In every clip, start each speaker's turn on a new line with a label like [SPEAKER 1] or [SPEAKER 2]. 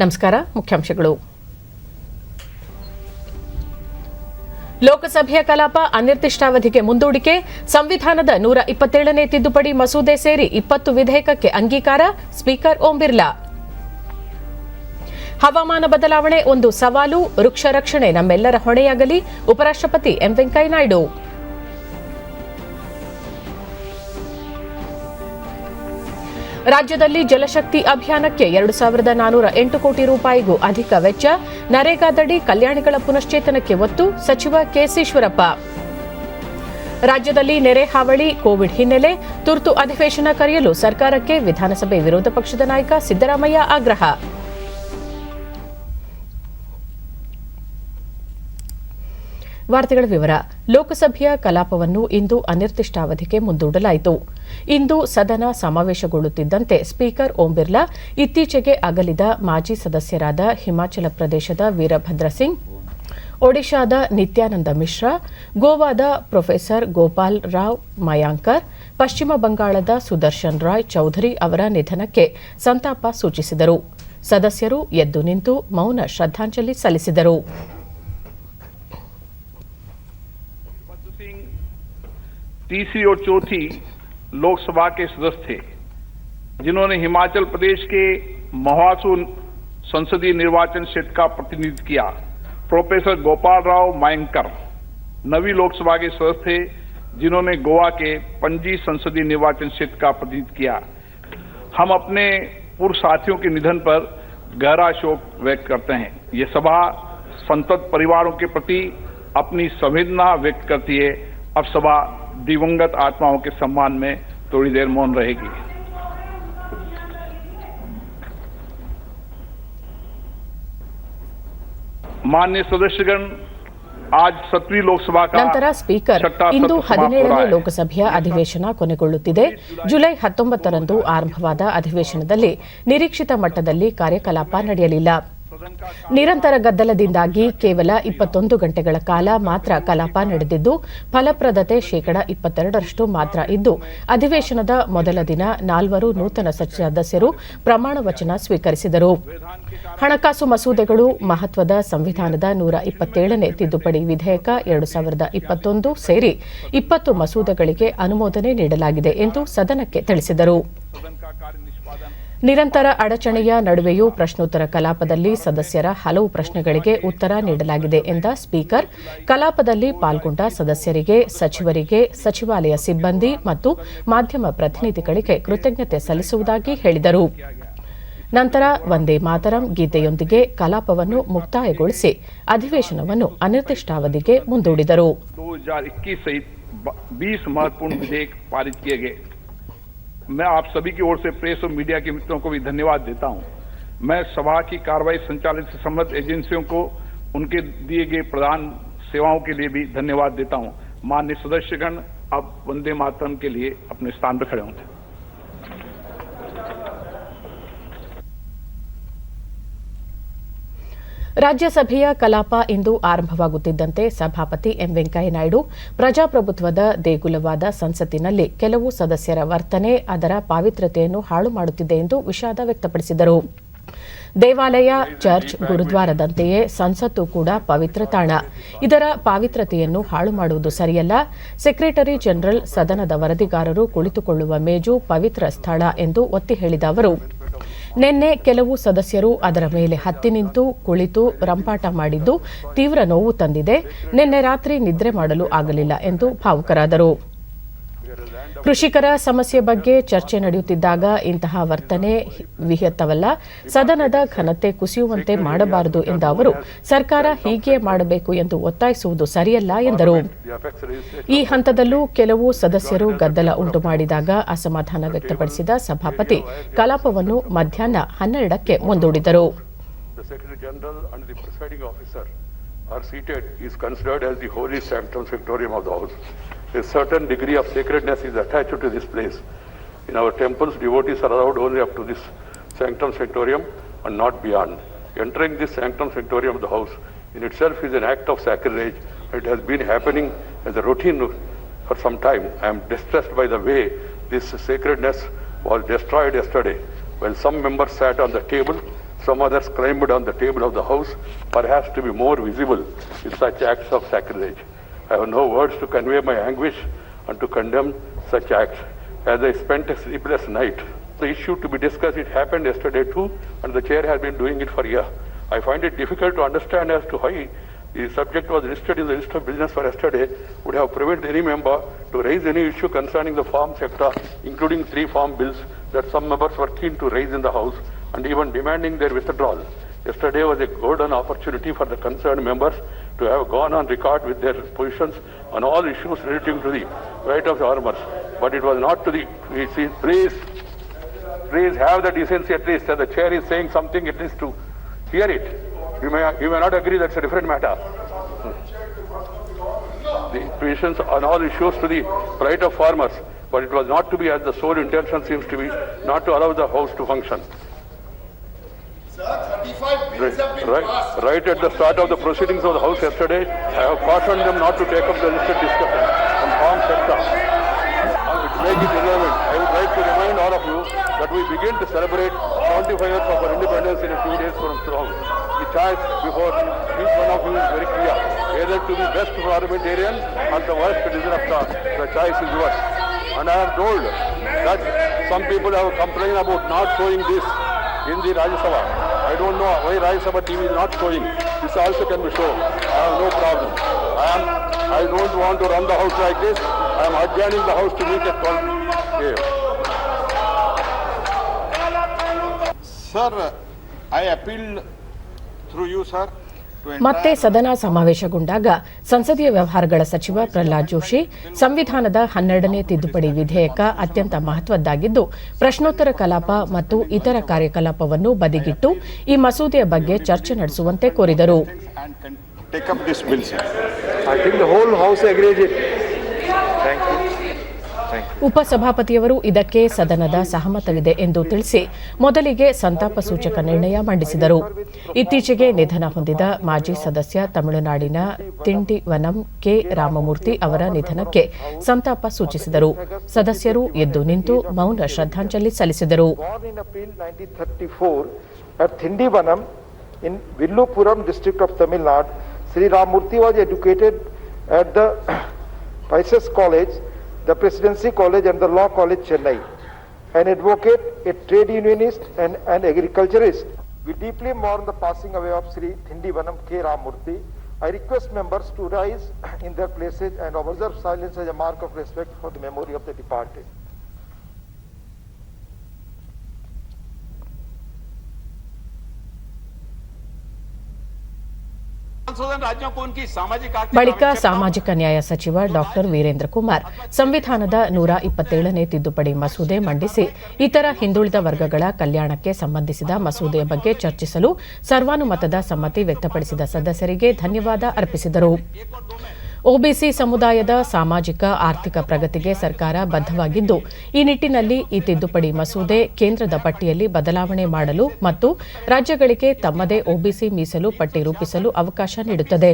[SPEAKER 1] ನಮಸ್ಕಾರ. ಮುಖ್ಯಾಂಶಗಳು. ಲೋಕಸಭೆಯ ಕಲಾಪ ಅನಿರ್ದಿಷ್ಟಾವಧಿಗೆ ಮುಂದೂಡಿಕೆ. ಸಂವಿಧಾನದ 127ನೇ ತಿದ್ದುಪಡಿ ಮಸೂದೆ ಸೇರಿ 20 ವಿಧೇಯಕಕ್ಕೆ ಅಂಗೀಕಾರ. ಸ್ಪೀಕರ್ ಓಂ ಬಿರ್ಲಾ. ಹವಾಮಾನ ಬದಲಾವಣೆ ಒಂದು ಸವಾಲು. ವೃಕ್ಷ ರಕ್ಷಣೆ ನಮ್ಮೆಲ್ಲರ ಹೊಣೆಯಾಗಲಿ. ಉಪರಾಷ್ಟ್ರಪತಿ ಎಂ ವೆಂಕಯ್ಯನಾಯ್ಡು. ರಾಜ್ಯದಲ್ಲಿ ಜಲಶಕ್ತಿ ಅಭಿಯಾನಕ್ಕೆ 2408 ಕೋಟಿ ರೂಪಾಯಿಗೂ ಅಧಿಕ ವೆಚ್ಚ. ನರೇಗಾದಡಿ ಕಲ್ಯಾಣಿಗಳ ಪುನಶ್ಚೇತನಕ್ಕೆ ಒತ್ತು. ಸಚಿವ ಕೆಎಸ್ಈಶ್ವರಪ್ಪ. ರಾಜ್ಯದಲ್ಲಿ ನೆರೆ ಹಾವಳಿ, ಕೋವಿಡ್ ಹಿನ್ನೆಲೆ ತುರ್ತು ಅಧಿವೇಶನ ಕರೆಯಲು ಸರ್ಕಾರಕ್ಕೆ ವಿಧಾನಸಭೆ ವಿರೋಧ ಪಕ್ಷದ ನಾಯಕ ಸಿದ್ದರಾಮಯ್ಯ ಆಗ್ರಹ. ವಾರ್ತೆಗಳ ವಿವರ. ಲೋಕಸಭೆಯ ಕಲಾಪವನ್ನು ಇಂದು ಅನಿರ್ದಿಷ್ಟಾವಧಿಗೆ ಮುಂದೂಡಲಾಯಿತು. ಇಂದು ಸದನ ಸಮಾವೇಶಗೊಳ್ಳುತ್ತಿದ್ದಂತೆ ಸ್ಪೀಕರ್ ಓಂ ಬಿರ್ಲಾ ಇತ್ತೀಚೆಗೆ ಅಗಲಿದ ಮಾಜಿ ಸದಸ್ಯರಾದ ಹಿಮಾಚಲ ಪ್ರದೇಶದ ವೀರಭದ್ರ ಸಿಂಗ್, ಒಡಿಶಾದ ನಿತ್ಯಾನಂದ ಮಿಶ್ರಾ, ಗೋವಾದ ಪ್ರೊಫೆಸರ್ ಗೋಪಾಲ್ ರಾವ್ ಮಯಾಂಕರ್, ಪಶ್ಚಿಮ ಬಂಗಾಳದ ಸುದರ್ಶನ್ ರಾಯ್ ಚೌಧರಿ ಅವರ ನಿಧನಕ್ಕೆ ಸಂತಾಪ ಸೂಚಿಸಿದರು. ಸದಸ್ಯರು ಎದ್ದು ನಿಂತು ಮೌನ ಶ್ರದ್ಧಾಂಜಲಿ ಸಲ್ಲಿಸಿದರು.
[SPEAKER 2] तीसरी और चौथी लोकसभा के सदस्य थे, जिन्होंने हिमाचल प्रदेश के महासू संसदीय निर्वाचन क्षेत्र का प्रतिनिधित्व किया. प्रोफेसर गोपाल राव मयंकर नवी लोकसभा के सदस्य थे, जिन्होंने गोवा के पणजी संसदीय निर्वाचन क्षेत्र का प्रतिनिधित्व किया. हम अपने पूर्व साथियों के निधन पर गहरा शोक व्यक्त करते हैं. ये सभा संतप्त परिवारों के प्रति अपनी संवेदना व्यक्त करती है. अब सभा दिवंगत आत्माओं के सम्मान में थोड़ी देर मौन रहेगी. माननीय सदस्यगण, आज 7वीं लोकसभा का
[SPEAKER 1] ನಂತರ ಸ್ಪೀಕರ್ ಇಂದು 17ನೇ ಲೋಕಸಭೆಯ ಅಧಿವೇಶನ ಕೊನೆಗೊಳ್ಳುತ್ತಿದೆ. ಜುಲೈ 19ರಂದು ಆರಂಭವಾದ ಅಧಿವೇಶನದಲ್ಲಿ ನಿರೀಕ್ಷಿತ ಮಟ್ಟದಲ್ಲಿ ಕಾರ್ಯಕಲಾಪ ನಡೆಯಲಿಲ್ಲ. ನಿರಂತರ ಗದ್ದಲದಿಂದಾಗಿ ಕೇವಲ 21 ಗಂಟೆಗಳ ಕಾಲ ಮಾತ್ರ ಕಲಾಪ ನಡೆದಿದ್ದು, ಫಲಪ್ರದತೆ 22% ಮಾತ್ರ ಇದ್ದು, ಅಧಿವೇಶನದ ಮೊದಲ ದಿನ 4 ನೂತನ ಸದಸ್ಯರು ಪ್ರಮಾಣ ವಚನ ಸ್ವೀಕರಿಸಿದರು. ಹಣಕಾಸು ಮಸೂದೆಗಳು, ಮಹತ್ವದ ಸಂವಿಧಾನದ 127ನೇ ತಿದ್ದುಪಡಿ ವಿಧೇಯಕ 2021 ಸೇರಿ 20 ಮಸೂದೆಗಳಿಗೆ ಅನುಮೋದನೆ ನೀಡಲಾಗಿದೆ ಎಂದು ಸದನಕ್ಕೆ ತಿಳಿಸಿದರು. ನಿರಂತರ ಅಡಚಣೆಯ ನಡುವೆಯೂ ಪ್ರಶ್ನೋತ್ತರ ಕಲಾಪದಲ್ಲಿ ಸದಸ್ಯರ ಹಲವು ಪ್ರಶ್ನೆಗಳಿಗೆ ಉತ್ತರ ನೀಡಲಾಗಿದೆ ಎಂದ ಸ್ಪೀಕರ್, ಕಲಾಪದಲ್ಲಿ ಪಾಲ್ಗೊಂಡ ಸದಸ್ಯರಿಗೆ, ಸಚಿವರಿಗೆ, ಸಚಿವಾಲಯ ಸಿಬ್ಬಂದಿ ಮತ್ತು ಮಾಧ್ಯಮ ಪ್ರತಿನಿಧಿಗಳಿಗೆ ಕೃತಜ್ಞತೆ ಸಲ್ಲಿಸುವುದಾಗಿ ಹೇಳಿದರು. ನಂತರ ವಂದೇ ಮಾತರಂ ಗೀತೆಯೊಂದಿಗೆ ಕಲಾಪವನ್ನು ಮುಕ್ತಾಯಗೊಳಿಸಿ ಅಧಿವೇಶನವನ್ನು ಅನಿರ್ದಿಷ್ಟಾವಧಿಗೆ ಮುಂದೂಡಿದರು.
[SPEAKER 2] 2021 सहित 20 महत्वपूर्ण विधेयक पारित किए गए. मैं आप सभी की ओर से प्रेस और मीडिया के मित्रों को भी धन्यवाद देता हूं. मैं सभा की कार्रवाई संचालित से संबद्ध एजेंसियों को उनके दिए गए प्रदान सेवाओं के लिए भी धन्यवाद देता हूं. माननीय सदस्यगण, अब वंदे मातरम के लिए अपने स्थान पर खड़े होंगे.
[SPEAKER 1] ರಾಜ್ಯಸಭೆಯ ಕಲಾಪ ಇಂದು ಆರಂಭವಾಗುತ್ತಿದ್ದಂತೆ ಸಭಾಪತಿ ಎಂ ವೆಂಕಯ್ಯನಾಯ್ಡು ಪ್ರಜಾಪ್ರಭುತ್ವದ ದೇಗುಲವಾದ ಸಂಸತ್ತಿನಲ್ಲಿ ಕೆಲವು ಸದಸ್ಯರ ವರ್ತನೆ ಅದರ ಪಾವಿತ್ರ್ಯತೆಯನ್ನು ಹಾಳು ಮಾಡುತ್ತಿದೆ ಎಂದು ವಿಷಾದ ವ್ಯಕ್ತಪಡಿಸಿದರು. ದೇವಾಲಯ, ಚರ್ಚ್, ಗುರುದ್ವಾರದಂತೆಯೇ ಸಂಸತ್ತು ಕೂಡ ಪವಿತ್ರ ತಾಣ. ಇದರ ಪಾವಿತ್ರತೆಯನ್ನು ಹಾಳು ಮಾಡುವುದು ಸರಿಯಲ್ಲ. ಸೆಕ್ರೆಟರಿ ಜನರಲ್, ಸದನದ ವರದಿಗಾರರು ಕುಳಿತುಕೊಳ್ಳುವ ಮೇಜು ಪವಿತ್ರ ಸ್ಥಳ ಎಂದು ಒತ್ತಿ ಹೇಳಿದ ಅವರು, ನಿನ್ನೆ ಕೆಲವು ಸದಸ್ಯರು ಅದರ ಮೇಲೆ ಹತ್ತಿ ನಿಂತು ಕುಳಿತು ರಂಪಾಟ ಮಾಡಿದ್ದು ತೀವ್ರ ನೋವು ತಂದಿದೆ. ನಿನ್ನೆ ರಾತ್ರಿ ನಿದ್ರೆ ಮಾಡಲು ಆಗಲಿಲ್ಲ ಎಂದು ಭಾವುಕರಾದರು. ಕೃಷಿಕರ ಸಮಸ್ಯೆ ಬಗ್ಗೆ ಚರ್ಚೆ ನಡೆಯುತ್ತಿದ್ದಾಗ ಇಂತಹ ವರ್ತನೆ ವಿಹಿತವಲ್ಲ. ಸದನದ ಘನತೆ ಕುಸಿಯುವಂತೆ ಮಾಡಬಾರದು ಎಂದ ಅವರು, ಸರ್ಕಾರ ಹೀಗೆ ಮಾಡಬೇಕು ಎಂದು ಒತ್ತಾಯಿಸುವುದು ಸರಿಯಲ್ಲ ಎಂದರು. ಈ ಹಂತದಲ್ಲೂ ಕೆಲವು ಸದಸ್ಯರು ಗದ್ದಲ ಉಂಟು ಮಾಡಿದಾಗ ಅಸಮಾಧಾನ ವ್ಯಕ್ತಪಡಿಸಿದ ಸಭಾಪತಿ ಕಲಾಪವನ್ನು ಮಧ್ಯಾಹ್ನ 12ಕ್ಕೆ ಮುಂದೂಡಿದರು.
[SPEAKER 3] are seated is considered as the holy sanctum sanctorium of the house. A certain degree of sacredness is attached to this place. In our temples, devotees are allowed only up to this sanctum sanctorium and not beyond. Entering this sanctum sanctorium of the house in itself is an act of sacrilege. It has been happening as a routine for some time. I am distressed by the way this sacredness was destroyed yesterday. While some members sat on the table, Some others climbed on the table of the House, perhaps to be more visible in such acts of sacrilege. I have no words to convey my anguish and to condemn such acts. As I spent a sleepless night, the issue to be discussed, it happened yesterday too, and the chair has been doing it for a year. I find it difficult to understand as to why the subject was listed in the list of business for yesterday would have prevented any member to raise any issue concerning the farm sector, including 3 farm bills that some members were keen to raise in the House and even demanding their withdrawal. Yesterday was a golden opportunity for the concerned members to have gone on record with their positions on all issues relating to the right of the farmers. But it was not to the, please have the decency at least, as the chair is saying something, at least to hear it. You may not agree, that's a different matter. The positions on all issues to the right of farmers, but it was not to be, as the sole intention seems to be, not to allow the House to function. Right at the start of the proceedings of the House yesterday, I have cautioned them not to take up the listed discussion on farm sector. To make it irrelevant, I would like to remind all of you that we begin to celebrate 75 years of our independence in a few days from now. The choice before each one of you is very clear. Either to be best parliamentarian or the worst disruptor. The choice is yours. And I am told that some people have complained about not showing this in the Rajya Sabha. I don't know why Rajya Sabha TV is not showing. This also can be shown. I have no problem. I don't want to run the House like this. I am adjourning the House to meet at 12 a.m.
[SPEAKER 4] Sir, I appeal through you, sir.
[SPEAKER 1] ಮತ್ತೆ ಸದನ ಸಮಾವೇಶಗೊಂಡಾಗ ಸಂಸದೀಯ ವ್ಯವಹಾರಗಳ ಸಚಿವ ಪ್ರಹ್ಲಾದ್ ಜೋಶಿ ಸಂವಿಧಾನದ 12ನೇ ತಿದ್ದುಪಡಿ ವಿಧೇಯಕ ಅತ್ಯಂತ ಮಹತ್ವದ್ದಾಗಿದ್ದು ಪ್ರಶ್ನೋತ್ತರ ಕಲಾಪ ಮತ್ತು ಇತರ ಕಾರ್ಯಕಲಾಪವನ್ನು ಬದಿಗಿಟ್ಟು ಈ ಮಸೂದೆಯ ಬಗ್ಗೆ ಚರ್ಚೆ ನಡೆಸುವಂತೆ ಕೋರಿದರು. ಉಪಸಭಾಪತಿಯವರು ಇದಕ್ಕೆ ಸದನದ ಸಹಮತವಿದೆ ಎಂದು ತಿಳಿಸಿ ಮೊದಲಿಗೆ ಸಂತಾಪ ಸೂಚಕ ನಿರ್ಣಯ ಮಂಡಿಸಿದರು. ಇತ್ತೀಚೆಗೆ ನಿಧನ ಹೊಂದಿದ ಮಾಜಿ ಸದಸ್ಯ ತಮಿಳುನಾಡಿನ ತಿಂಡಿವನಂ ಕೆ ರಾಮಮೂರ್ತಿ ಅವರ ನಿಧನಕ್ಕೆ ಸಂತಾಪ ಸೂಚಿಸಿದರು. ಸದಸ್ಯರು ಎದ್ದು ನಿಂತು ಮೌನ ಶ್ರದ್ಧಾಂಜಲಿ ಸಲ್ಲಿಸಿದರು.
[SPEAKER 5] In Villupuram district of Tamil Nadu, Sri Ramamurthy was educated at the Pisces College, the Presidency College and the Law College, Chennai. An advocate, a trade unionist and an agriculturist. We deeply mourn the passing away of Sri Thindivanam K. Ramamurthy. I request members to rise in their places and observe silence as a mark of respect for the memory of the departed.
[SPEAKER 1] ಬಳಿಕ ಸಾಮಾಜಿಕ ನ್ಯಾಯ ಸಚಿವ doctor Veerendra Kumar ಸಂವಿಧಾನದ 127ನೇ ತಿದ್ದುಪಡಿ ಮಸೂದೆ ಮಂಡಿಸಿ ಇತರ ಹಿಂದುಳಿದ ವರ್ಗಗಳ ಕಲ್ಯಾಣಕ್ಕೆ ಸಂಬಂಧಿಸಿದ ಮಸೂದೆಯ ಬಗ್ಗೆ ಚರ್ಚಿಸಲು ಸರ್ವಾನುಮತದ ಸಮ್ಮತಿ ವ್ಯಕ್ತಪಡಿಸಿದ ಸದಸ್ಯರಿಗೆ ಧನ್ಯವಾದ ಅರ್ಪಿಸಿದರು. ಒಬಿಸಿ ಸಮುದಾಯದ ಸಾಮಾಜಿಕ ಆರ್ಥಿಕ ಪ್ರಗತಿಗೆ ಸರ್ಕಾರ ಬದ್ಧವಾಗಿದ್ದು ಈ ನಿಟ್ಟಿನಲ್ಲಿ ಈ ತಿದ್ದುಪಡಿ ಮಸೂದೆ ಕೇಂದ್ರದ ಪಟ್ಟಿಯಲ್ಲಿ ಬದಲಾವಣೆ ಮಾಡಲು ಮತ್ತು ರಾಜ್ಯಗಳಿಗೆ ತಮ್ಮದೇ ಒಬಿಸಿ ಮೀಸಲು ಪಟ್ಟಿ ರೂಪಿಸಲು ಅವಕಾಶ ನೀಡುತ್ತದೆ.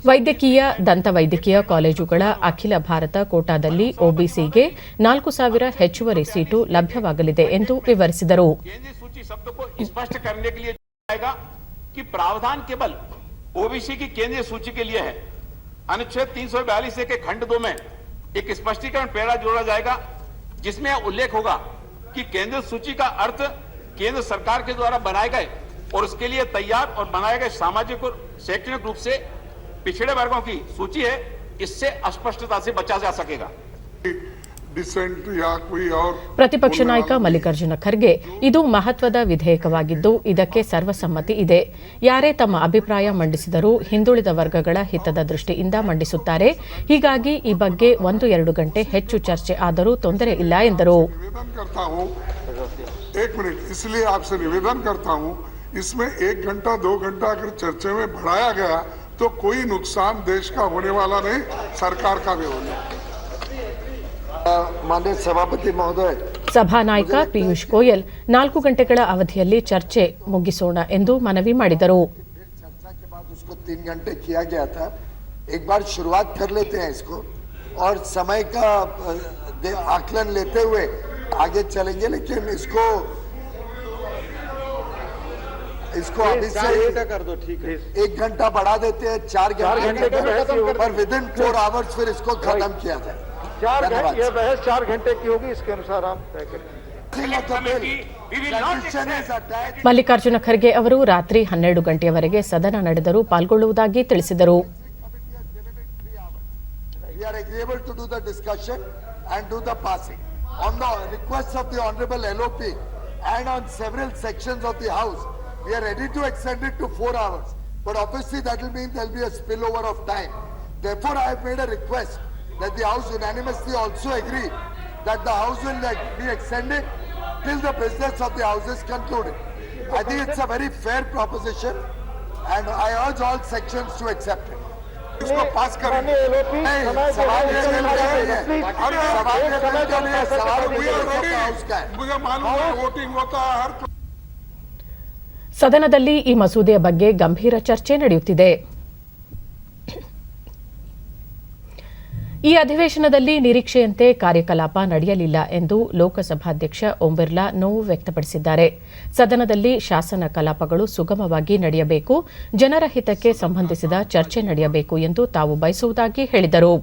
[SPEAKER 1] ವೈದ್ಯಕೀಯ ದಂತವೈದ್ಯಕೀಯ ಕಾಲೇಜುಗಳ ಅಖಿಲ ಭಾರತ ಕೋಟಾದಲ್ಲಿ ಒಬಿಸಿಗೆ 4,000 ಹೆಚ್ಚುವರಿ ಸೀಟು ಲಭ್ಯವಾಗಲಿದೆ ಎಂದು ವಿವರಿಸಿದರು.
[SPEAKER 4] अनुच्छेद 342 के खंड 2 में एक स्पष्टीकरण पैरा जोड़ा जाएगा जिसमें उल्लेख होगा कि केंद्र सूची का अर्थ केंद्र सरकार के द्वारा बनाए गए और उसके लिए तैयार और बनाए गए सामाजिक और शैक्षणिक रूप से पिछड़े वर्गों की सूची है. इससे अस्पष्टता से बचा जा सकेगा.
[SPEAKER 1] ಪ್ರತಿಪಕ್ಷ ನಾಯಕ ಮಲ್ಲಿಕಾರ್ಜುನ ಖರ್ಗೆ ಇದು ಮಹತ್ವದ ವಿಧೇಯಕವಾಗಿದ್ದು ಇದಕ್ಕೆ ಸರ್ವಸಮ್ಮತಿ ಇದೆ. ಯಾರೇ ತಮ್ಮ ಅಭಿಪ್ರಾಯ ಮಂಡಿಸಿದರೂ ಹಿಂದುಳಿದ ವರ್ಗಗಳ ಹಿತದ ದೃಷ್ಟಿಯಿಂದ ಮಂಡಿಸುತ್ತಾರೆ. ಹೀಗಾಗಿ ಈ ಬಗ್ಗೆ 1-2 ಗಂಟೆ ಹೆಚ್ಚು ಚರ್ಚೆ ಆದರೂ ತೊಂದರೆ ಇಲ್ಲ ಎಂದರು.
[SPEAKER 6] इसमें 1 घंटा 2 घंटा अगर चर्चा में बढ़ाया गया तो कोई नुकसान देश का होने वाला नहीं, सरकार का भी होने.
[SPEAKER 5] माननीय सभापति महोदय,
[SPEAKER 1] ಸಭಾನಾಯಕ ಪಿಯೂಷ್ ಗೋಯಲ್ 4 ಗಂಟೆಗಳ ಅವಧಿಯಲ್ಲಿ ಚರ್ಚೆ ಮುಗಿಸೋಣ ಎಂದು ಮನವಿ ಮಾಡಿದರು.
[SPEAKER 5] चर्चा के बाद उसको 3 घंटे किया गया था. एक बार शुरुआत कर लेते हैं इसको और समय का आकलन लेते हुए आगे चलेंगे, लेकिन इसको
[SPEAKER 7] इसको अभी से
[SPEAKER 5] कर दो, ठीक है।
[SPEAKER 7] 1 घंटा बढ़ा देते हैं, 4 घंटे पर विदिन 4 आवर्स फिर इसको खत्म किया जाए।
[SPEAKER 5] 4 घंटे, यह बहस 4 घंटे की होगी, इसके अनुसार आप तय करें।
[SPEAKER 1] ಮಲ್ಲಿಕಾರ್ಜುನ ಖರ್ಗೆ ಅವರು ರಾತ್ರಿ 12 ಗಂಟೆಯವರೆಗೆ ಸದನ ನಡೆದರೂ ಪಾಲ್ಗೊಳ್ಳುವುದಾಗಿ ತಿಳಿಸಿದರು.
[SPEAKER 7] We are agreeable to do the discussion and do the passing. On the request of the Honorable LOP and on several sections of the House, we are ready to extend it to 4 hours. But obviously that will mean there will be a spillover of time. Therefore, I have made a request that the House unanimously also agree that the House will be extended till the business of the House is concluded. I think it's a very fair proposition and I urge all sections to accept it.
[SPEAKER 6] इसको पास करें। मुझे मालूम है voting होता है हर
[SPEAKER 1] ಸದನದಲ್ಲಿ ಈ ಮಸೂದೆಯ ಬಗ್ಗೆ ಗಂಭೀರ ಚರ್ಚೆ ನಡೆಯುತ್ತಿದೆ. ಈ ಅಧಿವೇಶನದಲ್ಲಿ ನಿರೀಕ್ಷೆಯಂತೆ ಕಾರ್ಯಕಲಾಪ ನಡೆಯಲಿಲ್ಲ ಎಂದು ಲೋಕಸಭಾಧ್ಯಕ್ಷ ಓಂ ಬಿರ್ಲಾ ನೋವು ವ್ಯಕ್ತಪಡಿಸಿದ್ದಾರೆ. ಸದನದಲ್ಲಿ ಶಾಸನ ಕಲಾಪಗಳು ಸುಗಮವಾಗಿ ನಡೆಯಬೇಕು, ಜನರ ಹಿತಕ್ಕೆ ಸಂಬಂಧಿಸಿದ ಚರ್ಚೆ ನಡೆಯಬೇಕು ಎಂದು ತಾವು ಬಯಸುವುದಾಗಿ ಹೇಳಿದರು.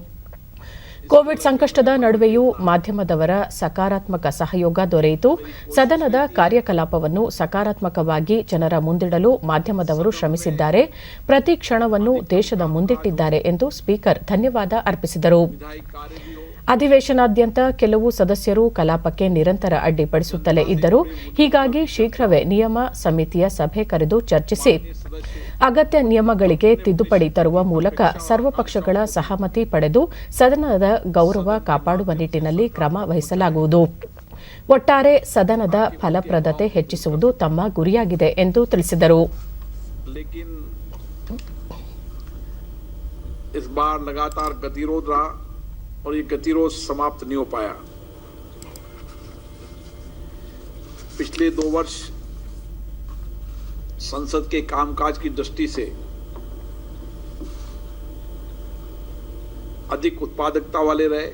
[SPEAKER 1] ಕೋವಿಡ್ ಸಂಕಷ್ಟದ ನಡುವೆಯೂ ಮಾಧ್ಯಮದವರ ಸಕಾರಾತ್ಮಕ ಸಹಯೋಗ ದೊರೆಯಿತು. ಸದನದ ಕಾರ್ಯಕಲಾಪವನ್ನು ಸಕಾರಾತ್ಮಕವಾಗಿ ಜನರ ಮುಂದಿಡಲು ಮಾಧ್ಯಮದವರು ಶ್ರಮಿಸಿದ್ದಾರೆ. ಪ್ರತಿ ಕ್ಷಣವನ್ನು ದೇಶದ ಮುಂದಿಟ್ಟಿದ್ದಾರೆ ಎಂದು ಸ್ಪೀಕರ್ ಧನ್ಯವಾದ ಅರ್ಪಿಸಿದರು. ಅಧಿವೇಶನಾದ್ಯಂತ ಕೆಲವು ಸದಸ್ಯರು ಕಲಾಪಕ್ಕೆ ನಿರಂತರ ಅಡ್ಡಿಪಡಿಸುತ್ತಲೇ ಇದ್ದರು. ಹೀಗಾಗಿ ಶೀಘ್ರವೇ ನಿಯಮ ಸಮಿತಿಯ ಸಭೆ ಕರೆದು ಚರ್ಚಿಸಿ ಅಗತ್ಯ ನಿಯಮಗಳಿಗೆ ತಿದ್ದುಪಡಿ ತರುವ ಮೂಲಕ ಸರ್ವಪಕ್ಷಗಳ ಸಹಮತಿ ಪಡೆದು ಸದನದ ಗೌರವ ಕಾಪಾಡುವ ನಿಟ್ಟಿನಲ್ಲಿ ಕ್ರಮ ವಹಿಸಲಾಗುವುದು. ಒಟ್ಟಾರೆ ಸದನದ ಫಲಪ್ರದತೆ ಹೆಚ್ಚಿಸುವುದು ತಮ್ಮ ಗುರಿಯಾಗಿದೆ ಎಂದು ತಿಳಿಸಿದರು.
[SPEAKER 8] और ये गतिरोध समाप्त नहीं हो पाया। पिछले 2 वर्ष संसद के कामकाज की दृष्टि से अधिक उत्पादकता वाले रहे।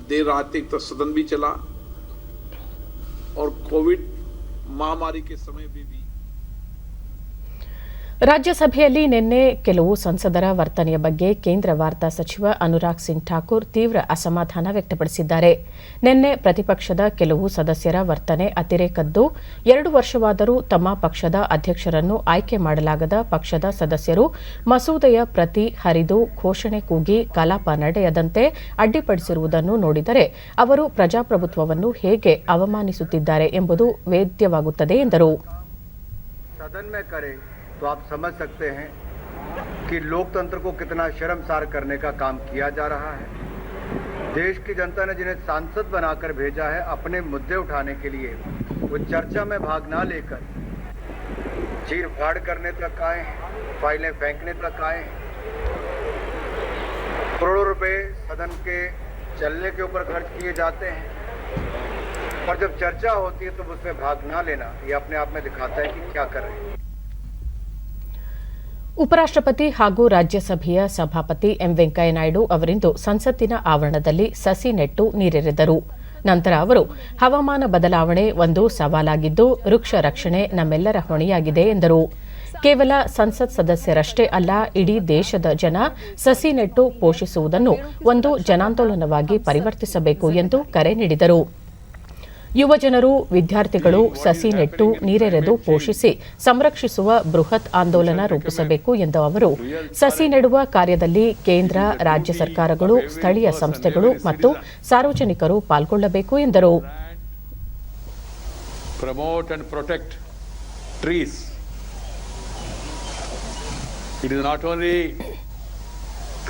[SPEAKER 8] देर रात तक सदन भी चला और कोविड महामारी के समय में भी
[SPEAKER 1] ರಾಜ್ಯಸಭೆಯಲ್ಲಿ ನಿನ್ನೆ ಕೆಲವು ಸಂಸದರ ವರ್ತನೆಯ ಬಗ್ಗೆ ಕೇಂದ್ರ ವಾರ್ತಾ ಸಚಿವ ಅನುರಾಗ್ ಸಿಂಗ್ ಠಾಕೂರ್ ತೀವ್ರ ಅಸಮಾಧಾನ ವ್ಯಕ್ತಪಡಿಸಿದ್ದಾರೆ. ನಿನ್ನೆ ಪ್ರತಿಪಕ್ಷದ ಕೆಲವು ಸದಸ್ಯರ ವರ್ತನೆ ಅತಿರೇಕದ್ದು. 2 ವರ್ಷವಾದರೂ ತಮ್ಮ ಪಕ್ಷದ ಅಧ್ಯಕ್ಷರನ್ನು ಆಯ್ಕೆ ಮಾಡಲಾಗದ ಪಕ್ಷದ ಸದಸ್ಯರು ಮಸೂದೆಯ ಪ್ರತಿ ಹರಿದು ಘೋಷಣೆ ಕೂಗಿ ಕಲಾಪ ನಡೆಯದಂತೆ ಅಡ್ಡಿಪಡಿಸಿರುವುದನ್ನು ನೋಡಿದರೆ ಅವರು ಪ್ರಜಾಪ್ರಭುತ್ವವನ್ನು ಹೇಗೆ ಅವಮಾನಿಸುತ್ತಿದ್ದಾರೆ ಎಂಬುದು ವೇದ್ಯವಾಗುತ್ತದೆ ಎಂದರು.
[SPEAKER 9] तो आप समझ सकते हैं कि लोकतंत्र को कितना शर्मसार करने का काम किया जा रहा है। देश की जनता ने जिन्हें सांसद बनाकर भेजा है अपने मुद्दे उठाने के लिए, वो चर्चा में भाग ना लेकर चीर फाड़ करने तक आए हैं, फाइलें फेंकने तक आए हैं। करोड़ों रुपए सदन के चलने के ऊपर खर्च किए जाते हैं और जब चर्चा होती है तो उसमें भाग ना लेना ये अपने आप में दिखाता है कि क्या कर रहे हैं.
[SPEAKER 1] ಉಪರಾಷ್ಟ್ರಪತಿ ಹಾಗೂ ರಾಜ್ಯಸಭೆಯ ಸಭಾಪತಿ ಎಂ ವೆಂಕಯ್ಯನಾಯ್ಡು ಅವರಿಂದು ಸಂಸತ್ತಿನ ಆವರಣದಲ್ಲಿ ಸಸಿ ನೆಟ್ಟು ನೀರೆರೆದರು. ನಂತರ ಅವರು ಹವಾಮಾನ ಬದಲಾವಣೆ ಒಂದು ಸವಾಲಾಗಿದ್ದು ವೃಕ್ಷ ರಕ್ಷಣೆ ನಮ್ಮೆಲ್ಲರ ಹೊಣೆಯಾಗಿದೆ ಎಂದರು. ಕೇವಲ ಸಂಸತ್ ಸದಸ್ಯರಷ್ಟೇ ಅಲ್ಲ, ಇಡೀ ದೇಶದ ಜನ ಸಸಿ ನೆಟ್ಟು ಪೋಷಿಸುವುದನ್ನು ಒಂದು ಜನಾಂದೋಲನವಾಗಿ ಪರಿವರ್ತಿಸಬೇಕು ಎಂದು ಕರೆ ನೀಡಿದರು. ಯುವಜನರು, ವಿದ್ಯಾರ್ಥಿಗಳು ಸಸಿ ನೆಟ್ಟು ನೀರೆರೆದು ಪೋಷಿಸಿ ಸಂರಕ್ಷಿಸುವ ಬೃಹತ್ ಆಂದೋಲನ ರೂಪಿಸಬೇಕು ಎಂದ ಅವರು ಸಸಿ ನೆಡುವ ಕಾರ್ಯದಲ್ಲಿ ಕೇಂದ್ರ, ರಾಜ್ಯ ಸರ್ಕಾರಗಳು, ಸ್ಥಳೀಯ ಸಂಸ್ಥೆಗಳು ಮತ್ತು ಸಾರ್ವಜನಿಕರು ಪಾಲ್ಗೊಳ್ಳಬೇಕು ಎಂದರು.
[SPEAKER 3] Promote and protect trees. It is not only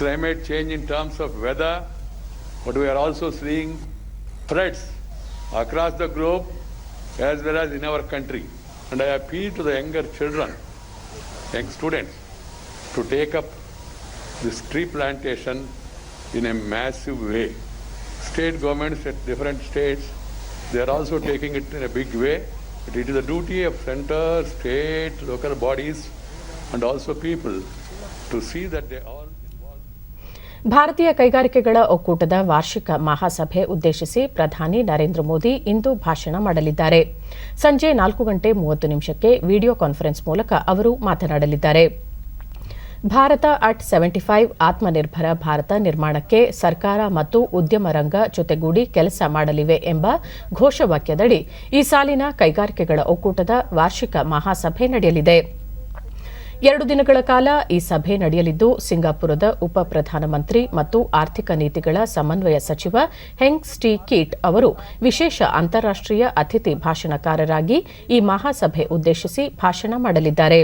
[SPEAKER 3] climate change in terms of weather, but we are also seeing threats across the globe as well as in our country. And I appeal to the younger children, young students, to take up this tree plantation in a massive way. State governments at different states, they are also taking it in a big way. But it is the duty of center, state, local bodies and also people to see that they all
[SPEAKER 1] ಭಾರತೀಯ ಕೈಗಾರಿಕೆಗಳ ಒಕ್ಕೂಟದ ವಾರ್ಷಿಕ ಮಹಾಸಭೆ ಉದ್ದೇಶಿಸಿ ಪ್ರಧಾನಿ ನರೇಂದ್ರ ಮೋದಿ ಇಂದು ಭಾಷಣ ಮಾಡಲಿದ್ದಾರೆ. ಸಂಜೆ 4:30 ವಿಡಿಯೋ ಕಾನ್ಫರೆನ್ಸ್ ಮೂಲಕ ಅವರು ಮಾತನಾಡಲಿದ್ದಾರೆ. ಭಾರತ ಅಟ್ 75 ಆತ್ಮನಿರ್ಭರ ಭಾರತ ನಿರ್ಮಾಣಕ್ಕೆ ಸರ್ಕಾರ ಮತ್ತು ಉದ್ಯಮ ರಂಗ ಜೊತೆಗೂಡಿ ಕೆಲಸ ಮಾಡಲಿವೆ ಎಂಬ ಘೋಷವಾಕ್ಯದಡಿ ಈ ಸಾಲಿನ ಕೈಗಾರಿಕೆಗಳ ಒಕ್ಕೂಟದ ವಾರ್ಷಿಕ ಮಹಾಸಭೆ ನಡೆಯಲಿದೆ. 2 ದಿನಗಳ ಕಾಲ ಈ ಸಭೆ ನಡೆಯಲಿದ್ದು, ಸಿಂಗಾಪುರದ ಉಪ ಪ್ರಧಾನಮಂತ್ರಿ ಮತ್ತು ಆರ್ಥಿಕ ನೀತಿಗಳ ಸಮನ್ವಯ ಸಚಿವ ಹೆಂಗ್ ಸ್ಟಿ ಕೀಟ್ ಅವರು ವಿಶೇಷ ಅಂತಾರಾಷ್ಟೀಯ ಅತಿಥಿ ಭಾಷಣಕಾರರಾಗಿ ಈ ಮಹಾಸಭೆ ಉದ್ದೇಶಿಸಿ ಭಾಷಣ ಮಾಡಲಿದ್ದಾರೆ.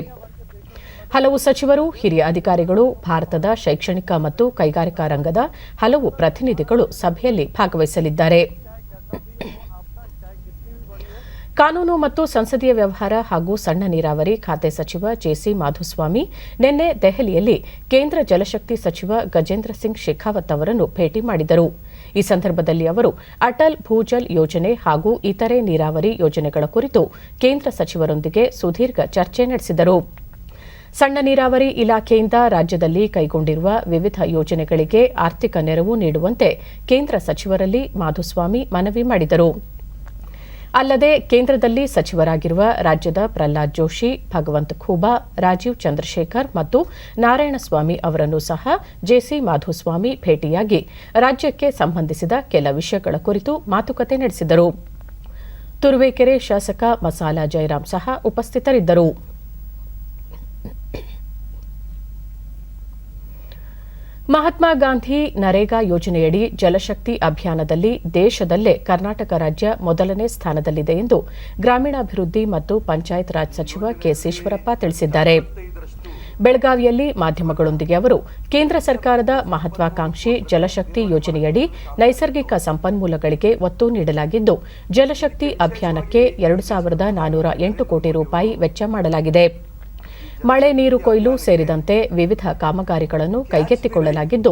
[SPEAKER 1] ಹಲವು ಸಚಿವರು, ಹಿರಿಯ ಅಧಿಕಾರಿಗಳು, ಭಾರತದ ಶೈಕ್ಷಣಿಕ ಮತ್ತು ಕೈಗಾರಿಕಾ ರಂಗದ ಹಲವು ಪ್ರತಿನಿಧಿಗಳು ಸಭೆಯಲ್ಲಿ ಭಾಗವಹಿಸಲಿದ್ದಾರೆ. ಕಾನೂನು ಮತ್ತು ಸಂಸದೀಯ ವ್ಯವಹಾರ ಹಾಗೂ ಸಣ್ಣ ನೀರಾವರಿ ಖಾತೆ ಸಚಿವ ಜೆಸಿ ಮಾಧುಸ್ವಾಮಿ ನಿನ್ನೆ ದೆಹಲಿಯಲ್ಲಿ ಕೇಂದ್ರ ಜಲಶಕ್ತಿ ಸಚಿವ ಗಜೇಂದ್ರ ಸಿಂಗ್ ಶೇಖಾವತ್ ಅವರನ್ನು ಭೇಟಿ ಮಾಡಿದರು. ಈ ಸಂದರ್ಭದಲ್ಲಿ ಅವರು ಅಟಲ್ ಭೂಜಲ್ ಯೋಜನೆ ಹಾಗೂ ಇತರೆ ನೀರಾವರಿ ಯೋಜನೆಗಳ ಕುರಿತು ಕೇಂದ್ರ ಸಚಿವರೊಂದಿಗೆ ಸುದೀರ್ಘ ಚರ್ಚೆ ನಡೆಸಿದರು. ಸಣ್ಣ ನೀರಾವರಿ ಇಲಾಖೆಯಿಂದ ರಾಜ್ಯದಲ್ಲಿ ಕೈಗೊಂಡಿರುವ ವಿವಿಧ ಯೋಜನೆಗಳಿಗೆ ಆರ್ಥಿಕ ನೆರವು ನೀಡುವಂತೆ ಕೇಂದ್ರ ಸಚಿವರಲ್ಲಿ ಮಾಧುಸ್ವಾಮಿ ಮನವಿ ಮಾಡಿದರು. ಅಲ್ಲದೆ ಕೇಂದ್ರದಲ್ಲಿ ಸಚಿವರಾಗಿರುವ ರಾಜ್ಯದ ಪ್ರಹ್ಲಾದ್ ಜೋಶಿ, ಭಗವಂತ್ ಖೂಬಾ, ರಾಜೀವ್ ಚಂದ್ರಶೇಖರ್ ಮತ್ತು ನಾರಾಯಣಸ್ವಾಮಿ ಅವರನ್ನು ಸಹ ಜೆಸಿ ಮಾಧುಸ್ವಾಮಿ ಭೇಟಿಯಾಗಿ ರಾಜ್ಯಕ್ಕೆ ಸಂಬಂಧಿಸಿದ ಕೆಲ ವಿಷಯಗಳ ಕುರಿತು ಮಾತುಕತೆ ನಡೆಸಿದರು. ತುರುವೇಕೆರೆ ಶಾಸಕ ಮಸಾಲ ಜಯರಾಂ ಸಹ ಉಪಸ್ಥಿತರಿದ್ದರು. ಮಹಾತ್ಮ ಗಾಂಧಿ ನರೇಗಾ ಯೋಜನೆಯಡಿ ಜಲಶಕ್ತಿ ಅಭಿಯಾನದಲ್ಲಿ ದೇಶದಲ್ಲೇ ಕರ್ನಾಟಕ ರಾಜ್ಯ ಮೊದಲನೇ ಸ್ಥಾನದಲ್ಲಿದೆ ಎಂದು ಗ್ರಾಮೀಣಾಭಿವೃದ್ಧಿ ಮತ್ತು ಪಂಚಾಯತ್ ರಾಜ್ ಸಚಿವ ಕೆಎಸ್ ತಿಳಿಸಿದ್ದಾರೆ. ಬೆಳಗಾವಿಯಲ್ಲಿ ಮಾಧ್ಯಮಗಳೊಂದಿಗೆ ಅವರು ಕೇಂದ್ರ ಸರ್ಕಾರದ ಮಹತ್ವಾಕಾಂಕ್ಷಿ ಜಲಶಕ್ತಿ ಯೋಜನೆಯಡಿ ನೈಸರ್ಗಿಕ ಸಂಪನ್ಮೂಲಗಳಿಗೆ ಒತ್ತು ನೀಡಲಾಗಿದ್ದು, ಜಲಶಕ್ತಿ ಅಭಿಯಾನಕ್ಕೆ 2,408 ಕೋಟಿ ರೂಪಾಯಿ ವೆಚ್ಚ ಮಾಡಲಾಗಿದೆ. ಮಳೆ ನೀರು ಕೊಯ್ಲು ಸೇರಿದಂತೆ ವಿವಿಧ ಕಾಮಗಾರಿಗಳನ್ನು ಕೈಗೆತ್ತಿಕೊಳ್ಳಲಾಗಿದ್ದು,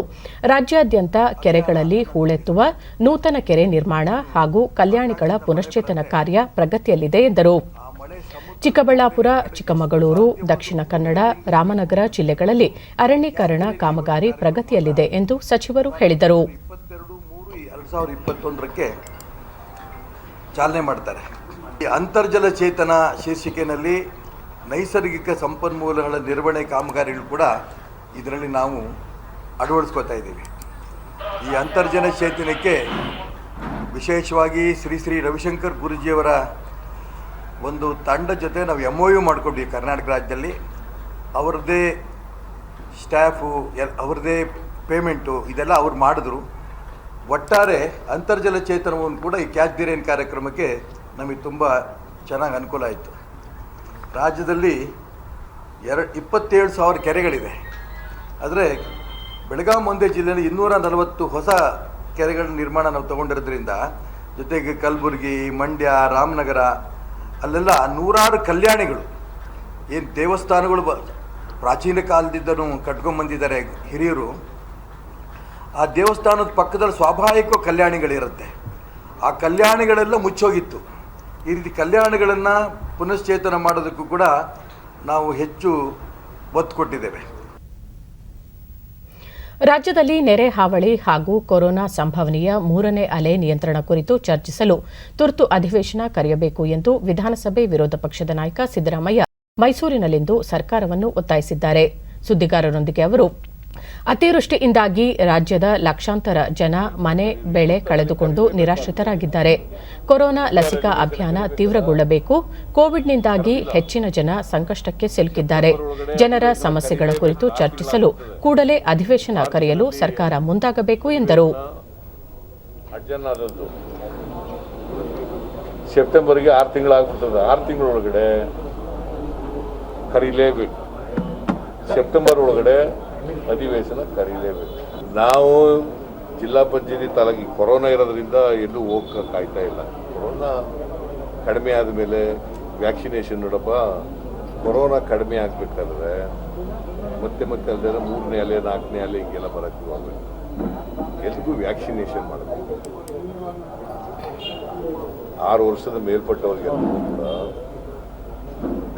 [SPEAKER 1] ರಾಜ್ಯಾದ್ಯಂತ ಕೆರೆಗಳಲ್ಲಿ ಹೂಳೆತ್ತುವ, ನೂತನ ಕೆರೆ ನಿರ್ಮಾಣ ಹಾಗೂ ಕಲ್ಯಾಣಿಗಳ ಪುನಶ್ಚೇತನ ಕಾರ್ಯ ಪ್ರಗತಿಯಲ್ಲಿದೆ ಎಂದರು. ಚಿಕ್ಕಬಳ್ಳಾಪುರ, ಚಿಕ್ಕಮಗಳೂರು, ದಕ್ಷಿಣ ಕನ್ನಡ, ರಾಮನಗರ ಜಿಲ್ಲೆಗಳಲ್ಲಿ ಅರಣ್ಯೀಕರಣ ಕಾಮಗಾರಿ ಪ್ರಗತಿಯಲ್ಲಿದೆ ಎಂದು ಸಚಿವರು ಹೇಳಿದರು.
[SPEAKER 10] 2021ಕ್ಕೆ ಚಾಲನೆ ಮಾಡ್ತಾರೆ. ಅಂತರ್ಜಲ ಚೇತನ ಶೀರ್ಷಿಕೆಯಲ್ಲಿ ನೈಸರ್ಗಿಕ ಸಂಪನ್ಮೂಲಗಳ ನಿರ್ವಹಣೆ ಕಾಮಗಾರಿಗಳು ಕೂಡ ಇದರಲ್ಲಿ ನಾವು ಅಳವಡಿಸ್ಕೋತಾ ಇದ್ದೀವಿ. ಈ ಅಂತರ್ಜಲ ಚೇತನಕ್ಕೆ ವಿಶೇಷವಾಗಿ ಶ್ರೀ ರವಿಶಂಕರ್ ಗುರೂಜಿಯವರ ಒಂದು ತಂಡ ಜೊತೆ ನಾವು MOU ಮಾಡಿಕೊಂಡ್ವಿ ಕರ್ನಾಟಕ ರಾಜ್ಯದಲ್ಲಿ. ಅವ್ರದ್ದೇ ಸ್ಟಾಫು, ಅವ್ರದ್ದೇ ಪೇಮೆಂಟು ಇದೆಲ್ಲ ಅವ್ರು ಮಾಡಿದ್ರು. ಒಟ್ಟಾರೆ ಅಂತರ್ಜಲ ಚೇತನವನ್ನು ಕೂಡ ಈ ಕ್ಯಾಚ್ ದಿ ರೈನ್ ಕಾರ್ಯಕ್ರಮಕ್ಕೆ ನಮಗೆ ತುಂಬ ಚೆನ್ನಾಗಿ ಅನುಕೂಲ ಆಯಿತು. ರಾಜ್ಯದಲ್ಲಿ 27,000 ಕೆರೆಗಳಿದೆ. ಆದರೆ ಬೆಳಗಾವಿ ಮಂಡ್ಯ ಜಿಲ್ಲೆಯಲ್ಲಿ 240 ಹೊಸ ಕೆರೆಗಳ ನಿರ್ಮಾಣ ನಾವು ತೊಗೊಂಡಿರೋದ್ರಿಂದ, ಜೊತೆಗೆ ಕಲಬುರಗಿ, ಮಂಡ್ಯ, ರಾಮನಗರ ಅಲ್ಲೆಲ್ಲ ನೂರಾರು ಕಲ್ಯಾಣಿಗಳು, ಏನು ದೇವಸ್ಥಾನಗಳು ಪ್ರಾಚೀನ ಕಾಲದಿಂದನೂ ಕಟ್ಕೊಂಡ್ಬಂದಿದ್ದಾರೆ ಹಿರಿಯರು. ಆ ದೇವಸ್ಥಾನದ ಪಕ್ಕದಲ್ಲಿ ಸ್ವಾಭಾವಿಕ ಕಲ್ಯಾಣಿಗಳಿರುತ್ತೆ. ಆ ಕಲ್ಯಾಣಿಗಳೆಲ್ಲ ಮುಚ್ಚೋಗಿತ್ತು. ಈ ರೀತಿ ಕಲ್ಯಾಣಗಳನ್ನು ಪುನಶ್ಚೇತನ ಮಾಡೋದಕ್ಕೂ ಕೂಡ ನಾವು ಹೆಚ್ಚು ಒತ್ತು ಕೊಟ್ಟಿದ್ದೇವೆ.
[SPEAKER 1] ರಾಜ್ಯದಲ್ಲಿ ನೆರೆ ಹಾವಳಿ ಹಾಗೂ ಕೊರೋನಾ ಸಂಭವನೀಯ 3ನೇ ಅಲೆ ನಿಯಂತ್ರಣ ಕುರಿತು ಚರ್ಚಿಸಲು ತುರ್ತು ಅಧಿವೇಶನ ಕರೆಯಬೇಕು ಎಂದು ವಿಧಾನಸಭೆ ವಿರೋಧ ಪಕ್ಷದ ನಾಯಕ ಸಿದ್ದರಾಮಯ್ಯ ಮೈಸೂರಿನಲ್ಲಿಂದು ಸರ್ಕಾರವನ್ನು ಒತ್ತಾಯಿಸಿದ್ದಾರೆ. ಸುದ್ದಿಗಾರರೊಂದಿಗೆ ಅವರು, ಅತಿವೃಷ್ಟಿಯಿಂದಾಗಿ ರಾಜ್ಯದ ಲಕ್ಷಾಂತರ ಜನ ಮನೆ, ಬೆಳೆ ಕಳೆದುಕೊಂಡು ನಿರಾಶ್ರಿತರಾಗಿದ್ದಾರೆ. ಕೊರೋನಾ ಲಸಿಕಾ ಅಭಿಯಾನ ತೀವ್ರಗೊಳ್ಳಬೇಕು. ಕೋವಿಡ್ನಿಂದಾಗಿ ಹೆಚ್ಚಿನ ಜನ ಸಂಕಷ್ಟಕ್ಕೆ ಸಿಲುಕಿದ್ದಾರೆ. ಜನರ ಸಮಸ್ಯೆಗಳ ಕುರಿತು ಚರ್ಚಿಸಲು ಕೂಡಲೇ ಅಧಿವೇಶನ ಕರೆಯಲು ಸರ್ಕಾರ ಮುಂದಾಗಬೇಕು ಎಂದರು.
[SPEAKER 11] ಸೆಪ್ಟೆಂಬರ್ಗೆ 6 ತಿಂಗಳಾಗ್ಬಿಡ್ತದೆ. 6 ತಿಂಗಳೊಳಗಡೆ ಕರೀಲೇಬೇಕು. ಸೆಪ್ಟೆಂಬರ್ ಒಳಗಡೆ ಅಧಿವೇಶನ ಕರೀಲೇಬೇಕು. ನಾವು ಜಿಲ್ಲಾ ಪಂಚಾಯತಿ ತಾಲೂಕಿ ಕೊರೋನಾ ಇರೋದ್ರಿಂದ ಎಲ್ಲೂ ಹೋಗಕ್ಕೆ ಕಾಯ್ತಾ ಇಲ್ಲ. ಕೊರೋನಾ ಕಡಿಮೆ ಆದಮೇಲೆ ವ್ಯಾಕ್ಸಿನೇಷನ್ ನೋಡಪ್ಪ, ಕೊರೋನಾ ಕಡಿಮೆ ಆಗಬೇಕಾದ್ರೆ ಮತ್ತೆ ಅಲ್ಲದೆ 3ನೇ ಅಲೆ 4ನೇ ಅಲೆ ಹಿಂಗೆಲ್ಲ ಬರೋಕ್ಕೆ ಹೋಗಬೇಕು. ಎಲ್ರಿಗೂ ವ್ಯಾಕ್ಸಿನೇಷನ್ ಮಾಡಬೇಕು. 6 ವರ್ಷದ ಮೇಲ್ಪಟ್ಟವ್ರಿಗೆಲ್ಲರೂ ಕೂಡ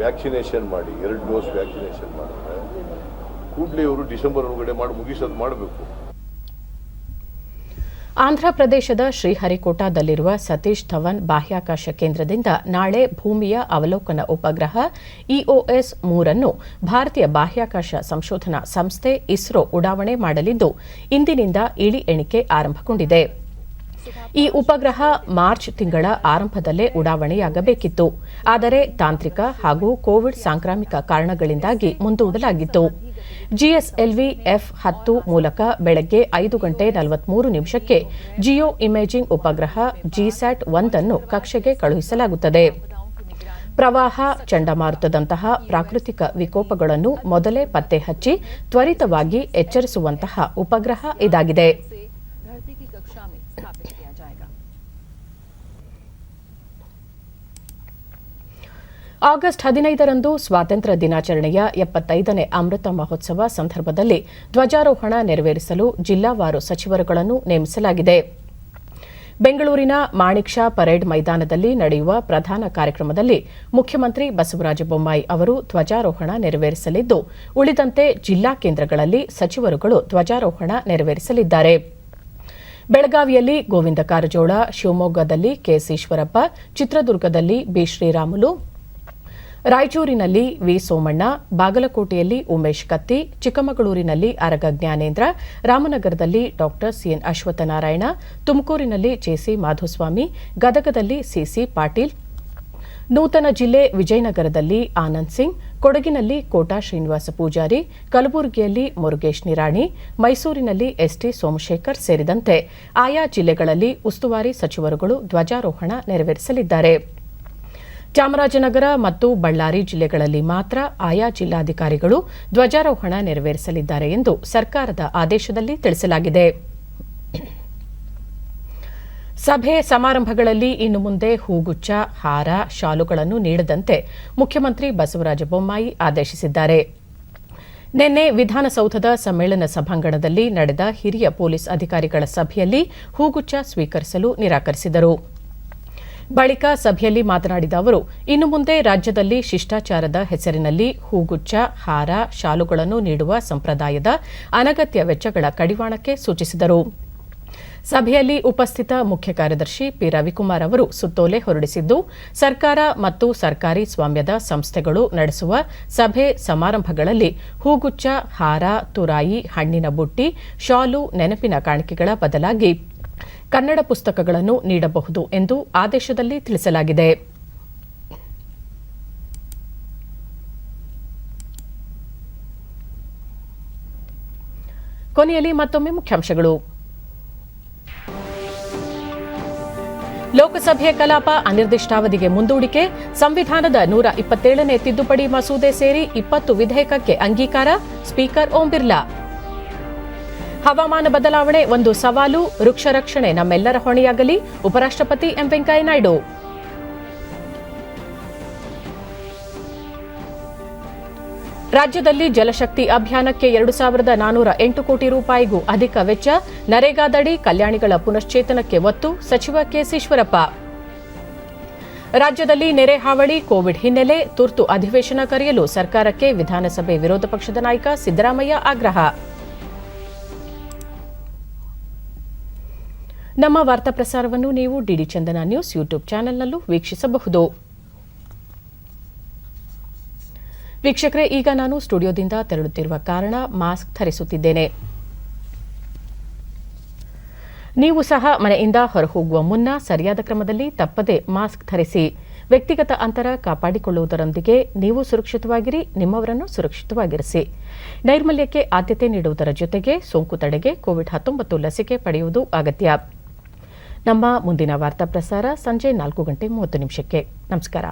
[SPEAKER 11] ವ್ಯಾಕ್ಸಿನೇಷನ್ ಮಾಡಿ, 2 ಡೋಸ್ ವ್ಯಾಕ್ಸಿನೇಷನ್ ಮಾಡಿದ್ರೆ ಕೂಡಲೇ ಇವರು ಡಿಸೆಂಬರ್ ಒಳಗಡೆ ಮುಗಿಸೋದು ಮಾಡಬೇಕು.
[SPEAKER 1] ಆಂಧ್ರಪ್ರದೇಶದ ಶ್ರೀಹರಿಕೋಟಾದಲ್ಲಿರುವ ಸತೀಶ್ ಧವನ್ ಬಾಹ್ಯಾಕಾಶ ಕೇಂದ್ರದಿಂದ ನಾಳೆ ಭೂಮಿಯ ಅವಲೋಕನ ಉಪಗ್ರಹ ಇಒಎಸ್ 3 ಅನ್ನು ಭಾರತೀಯ ಬಾಹ್ಯಾಕಾಶ ಸಂಶೋಧನಾ ಸಂಸ್ಥೆ ಇಸ್ರೋ ಉಡಾವಣೆ ಮಾಡಲಿದ್ದು ಇಂದಿನಿಂದ ಇಳಿ ಎಣಿಕೆ ಆರಂಭಗೊಂಡಿದೆ. ಈ ಉಪಗ್ರಹ ಮಾರ್ಚ್ ತಿಂಗಳ ಆರಂಭದಲ್ಲೇ ಉಡಾವಣೆಯಾಗಬೇಕಿತ್ತು. ಆದರೆ ತಾಂತ್ರಿಕ ಹಾಗೂ ಕೋವಿಡ್ ಸಾಂಕ್ರಾಮಿಕ ಕಾರಣಗಳಿಂದಾಗಿ ಮುಂದೂಡಲಾಗಿತ್ತು. ಜಿಎಸ್ಎಲ್ವಿ F-10 ಮೂಲಕ ಬೆಳಗ್ಗೆ 5:43 ಜಿಯೋ ಇಮೇಜಿಂಗ್ ಉಪಗ್ರಹ ಜಿಸ್ಯಾಟ್-1 ಅನ್ನು ಕಕ್ಷೆಗೆ ಕಳುಹಿಸಲಾಗುತ್ತದೆ. ಪ್ರವಾಹ, ಚಂಡಮಾರುತದಂತಹ ಪ್ರಾಕೃತಿಕ ವಿಕೋಪಗಳನ್ನು ಮೊದಲೇ ಪತ್ತೆ ಹಚ್ಚಿ ತ್ವರಿತವಾಗಿ ಎಚ್ಚರಿಸುವಂತಹ ಉಪಗ್ರಹ ಇದಾಗಿದೆ. ಆಗಸ್ಟ್ 15ರಂದು ಸ್ವಾತಂತ್ರ್ಯ ದಿನಾಚರಣೆಯ 75ನೇ ಅಮೃತ ಮಹೋತ್ಸವ ಸಂದರ್ಭದಲ್ಲಿ ಧ್ವಜಾರೋಹಣ ನೆರವೇರಿಸಲು ಜಿಲ್ಲಾವಾರು ಸಚಿವರುಗಳನ್ನು ನೇಮಿಸಲಾಗಿದೆ. ಬೆಂಗಳೂರಿನ ಮಾಣಿಕ್ ಷಾ ಪರೇಡ್ ಮೈದಾನದಲ್ಲಿ ನಡೆಯುವ ಪ್ರಧಾನ ಕಾರ್ಯಕ್ರಮದಲ್ಲಿ ಮುಖ್ಯಮಂತ್ರಿ ಬಸವರಾಜ ಬೊಮ್ಮಾಯಿ ಅವರು ಧ್ವಜಾರೋಹಣ ನೆರವೇರಿಸಲಿದ್ದು, ಉಳಿದಂತೆ ಜಿಲ್ಲಾ ಕೇಂದ್ರಗಳಲ್ಲಿ ಸಚಿವರುಗಳು ಧ್ವಜಾರೋಹಣ ನೆರವೇರಿಸಲಿದ್ದಾರೆ. ಬೆಳಗಾವಿಯಲ್ಲಿ ಗೋವಿಂದ ಕಾರಜೋಳ, ಶಿವಮೊಗ್ಗದಲ್ಲಿ ಕೆಎಸ್ ಈಶ್ವರಪ್ಪ, ಚಿತ್ರದುರ್ಗದಲ್ಲಿ ಬಿ ಶ್ರೀರಾಮುಲು, ರಾಯಚೂರಿನಲ್ಲಿ ವಿ ಸೋಮಣ್ಣ, ಬಾಗಲಕೋಟೆಯಲ್ಲಿ ಉಮೇಶ್ ಕತ್ತಿ, ಚಿಕ್ಕಮಗಳೂರಿನಲ್ಲಿ ಅರಗ ಜ್ಞಾನೇಂದ್ರ, ರಾಮನಗರದಲ್ಲಿ ಡಾ ಸಿಎನ್ ಅಶ್ವತ್ಥನಾರಾಯಣ, ತುಮಕೂರಿನಲ್ಲಿ ಜೆಸಿ ಮಾಧುಸ್ವಾಮಿ, ಗದಗದಲ್ಲಿ ಸಿಸಿ ಪಾಟೀಲ್, ನೂತನ ಜಿಲ್ಲೆ ವಿಜಯನಗರದಲ್ಲಿ ಆನಂದ್ ಸಿಂಗ್, ಕೊಡಗಿನಲ್ಲಿ ಕೋಟಾ ಶ್ರೀನಿವಾಸ ಪೂಜಾರಿ, ಕಲಬುರಗಿಯಲ್ಲಿ ಮುರುಗೇಶ್ ನಿರಾಣಿ, ಮೈಸೂರಿನಲ್ಲಿ ಎಸ್ಟಿ ಸೋಮಶೇಖರ್ ಸೇರಿದಂತೆ ಆಯಾ ಜಿಲ್ಲೆಗಳಲ್ಲಿ ಉಸ್ತುವಾರಿ ಸಚಿವರುಗಳು ಧ್ವಜಾರೋಹಣ ನೆರವೇರಿಸಲಿದ್ದಾರೆ. ಚಾಮರಾಜನಗರ ಮತ್ತು ಬಳ್ಳಾರಿ ಜಿಲ್ಲೆಗಳಲ್ಲಿ ಮಾತ್ರ ಆಯಾ ಜಿಲ್ಲಾಧಿಕಾರಿಗಳು ಧ್ವಜಾರೋಹಣ ನೆರವೇರಿಸಲಿದ್ದಾರೆ ಎಂದು ಸರ್ಕಾರದ ಆದೇಶದಲ್ಲಿ ತಿಳಿಸಲಾಗಿದೆ. ಸಭೆ ಸಮಾರಂಭಗಳಲ್ಲಿ ಇನ್ನು ಮುಂದೆ ಹೂಗುಚ್ಛ, ಹಾರ, ಶಾಲುಗಳನ್ನು ನೀಡದಂತೆ ಮುಖ್ಯಮಂತ್ರಿ ಬಸವರಾಜ ಬೊಮ್ಮಾಯಿ ಆದೇಶಿಸಿದ್ದಾರೆ. ನಿನ್ನೆ ವಿಧಾನಸೌಧದ ಸಮ್ಮೇಳನ ಸಭಾಂಗಣದಲ್ಲಿ ನಡೆದ ಹಿರಿಯ ಪೊಲೀಸ್ ಅಧಿಕಾರಿಗಳ ಸಭೆಯಲ್ಲಿ ಹೂಗುಚ್ಛ ಸ್ವೀಕರಿಸಲು ನಿರಾಕರಿಸಿದರು. ಬಳಿಕ ಸಭೆಯಲ್ಲಿ ಮಾತನಾಡಿದ ಅವರು, ಇನ್ನು ಮುಂದೆ ರಾಜ್ಯದಲ್ಲಿ ಶಿಷ್ಟಾಚಾರದ ಹೆಸರಿನಲ್ಲಿ ಹೂಗುಚ್ಛ, ಹಾರ, ಶಾಲುಗಳನ್ನು ನೀಡುವ ಸಂಪ್ರದಾಯದ ಅನಗತ್ಯ ವೆಚ್ಚಗಳ ಕಡಿವಾಣಕ್ಕೆ ಸೂಚಿಸಿದರು. ಸಭೆಯಲ್ಲಿ ಉಪಸ್ಥಿತ ಮುಖ್ಯ ಕಾರ್ಯದರ್ಶಿ ಪಿ ರವಿಕುಮಾರ್ ಅವರು ಸುತ್ತೋಲೆ ಹೊರಡಿಸಿದ್ದು, ಸರ್ಕಾರ ಮತ್ತು ಸರ್ಕಾರಿ ಸ್ವಾಮ್ಯದ ಸಂಸ್ಥೆಗಳು ನಡೆಸುವ ಸಭೆ ಸಮಾರಂಭಗಳಲ್ಲಿ ಹೂಗುಚ್ಛ, ಹಾರ, ತುರಾಯಿ, ಹಣ್ಣಿನ ಬುಟ್ಟಿ, ಶಾಲು, ನೆನಪಿನ ಕಾಣಿಕೆಗಳ ಬದಲಾಗಿ ಕನ್ನಡ ಪುಸ್ತಕಗಳನ್ನು ನೀಡಬಹುದು ಎಂದು ಆದೇಶದಲ್ಲಿ ತಿಳಿಸಲಾಗಿದೆ. ಕೊನೆಯಲ್ಲಿ ಮತ್ತೊಮ್ಮೆ ಮುಖ್ಯಾಂಶಗಳು. ಲೋಕಸಭೆ ಕಲಾಪ ಅನಿರ್ದಿಷ್ಟಾವಧಿಗೆ ಮುಂದೂಡಿಕೆ, ಸಂವಿಧಾನದ 127ನೇ ತಿದ್ದುಪಡಿ ಮಸೂದೆ ಸೇರಿ 20 ವಿಧೇಯಕಕ್ಕೆ ಅಂಗೀಕಾರ, ಸ್ಪೀಕರ್ ಓಂ ಬಿರ್ಲಾ. ಹವಾಮಾನ ಬದಲಾವಣೆ ಒಂದು ಸವಾಲು, ವೃಕ್ಷ ರಕ್ಷಣೆ ನಮ್ಮೆಲ್ಲರ ಹೊಣೆಯಾಗಲಿ, ಉಪರಾಷ್ಟ್ರಪತಿ ಎಂ ವೆಂಕಯ್ಯನಾಯ್ಡು. ರಾಜ್ಯದಲ್ಲಿ ಜಲಶಕ್ತಿ ಅಭಿಯಾನಕ್ಕೆ 2,408 ಕೋಟಿ ರೂಪಾಯಿಗೂ ಅಧಿಕ ವೆಚ್ಚ, ನರೇಗಾದಡಿ ಕಲ್ಯಾಣಿಗಳ ಪುನಶ್ಚೇತನಕ್ಕೆ ಒತ್ತು, ಸಚಿವ ಕೆಎಸ್ ಈಶ್ವರಪ್ಪ. ರಾಜ್ಯದಲ್ಲಿ ನೆರೆ ಹಾವಳಿ, ಕೋವಿಡ್ ಹಿನ್ನೆಲೆ ತುರ್ತು ಅಧಿವೇಶನ ಕರೆಯಲು ಸರ್ಕಾರಕ್ಕೆ ವಿಧಾನಸಭೆ ವಿರೋಧ ಪಕ್ಷದ ನಾಯಕ ಸಿದ್ದರಾಮಯ್ಯ ಆಗ್ರಹ. ನಮ್ಮ ವಾರ್ತಾ ಪ್ರಸಾರವನ್ನು ನೀವು ಡಿಡಿ ಚಂದನ ನ್ಯೂಸ್ ಯೂಟ್ಯೂಬ್ ಚಾನೆಲ್ನಲ್ಲೂ ವೀಕ್ಷಿಸಬಹುದು. ವೀಕ್ಷಕರೇ, ಈಗ ನಾನು ಸ್ಟುಡಿಯೋದಿಂದ ತೆರಳುತ್ತಿರುವ ಕಾರಣ ಮಾಸ್ಕ್ ಧರಿಸುತ್ತಿದ್ದೇನೆ. ನೀವು ಸಹ ಮನೆಯಿಂದ ಹೊರಹೋಗುವ ಮುನ್ನ ಸರಿಯಾದ ಕ್ರಮದಲ್ಲಿ ತಪ್ಪದೆ ಮಾಸ್ಕ್ ಧರಿಸಿ. ವ್ಯಕ್ತಿಗತ ಅಂತರ ಕಾಪಾಡಿಕೊಳ್ಳುವುದರೊಂದಿಗೆ ನೀವು ಸುರಕ್ಷಿತವಾಗಿರಿ, ನಿಮ್ಮವರನ್ನು ಸುರಕ್ಷಿತವಾಗಿರಿಸಿ. ನೈರ್ಮಲ್ಯಕ್ಕೆ ಆದ್ಯತೆ ನೀಡುವುದರ ಜೊತೆಗೆ ಸೋಂಕು ತಡೆಗೆ ಕೋವಿಡ್-19 ಲಸಿಕೆ ಪಡೆಯುವುದು ಅಗತ್ಯ. ನಮ್ಮ ಮುಂದಿನ ವಾರ್ತಾ ಪ್ರಸಾರ ಸಂಜೆ 4:30 ನಮಸ್ಕಾರ.